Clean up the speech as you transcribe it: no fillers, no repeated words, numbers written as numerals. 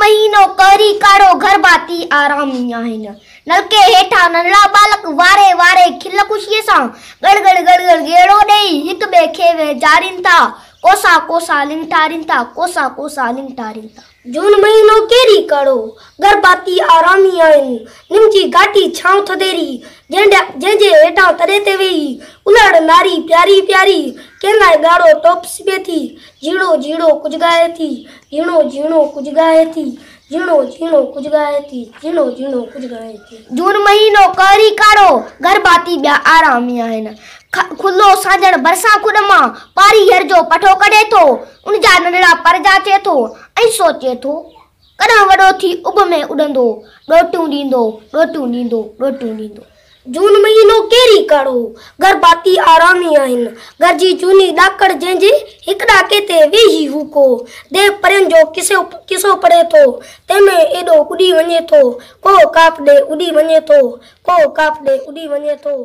महीनो करी काड़ो घर बाती आरामी आहिनि नलके हेठा नंढड़ा बालक वारे वारे खिल खुशीअ सां गड़ गड़ गड़ गड़ गेड़ो ॾेई हिक ॿिए खे वेझारीनि था कोसा कोसा लिंगटारीनि था कोसा कोसा लिंगटारीनि था। जून महीनो केरी काड़ो घर बाती आरामी आहिनि निमजी घाटी छांव थदेरी जंहिंजे हेठां तरे ते वेही उलड़ नारी प्यारी प्यारी कंहिं गाड़ो टोप सिबे थी झीणो झीणो कुझु ॻाए थी झीणो झीणो कुझु ॻाए थी झीणो झीणो कुझु ॻाए थी झीणो झीणो कुझु ॻाए थी। जून महीनो करी काड़ो घर बाती ॿिया आरामी आहिनि खुलो साजण बरसां खुड मां पारी हर जो पठो कढे थो उनजा नंढड़ा परजा चे थो ऐं सोचे थो कॾहिं वॾो थी उभ में उॾंदो ॾोटियूं ॾींदो ॾोटियूं ॾींदो ॾोटियूं ॾींदो। जून महीनो केरी काड़ो घर बाती आरामी आहिनि घर जी जूनी ॾाकड़ जंहिंजे हिक ॾाके ते वेही हूको देव परियनि जो किसो पढ़े थो तंहिंमें एॾो उॾी वञे थो को काप ॾे उॾी वञे थो को काप ॾे उॾी वञे थो।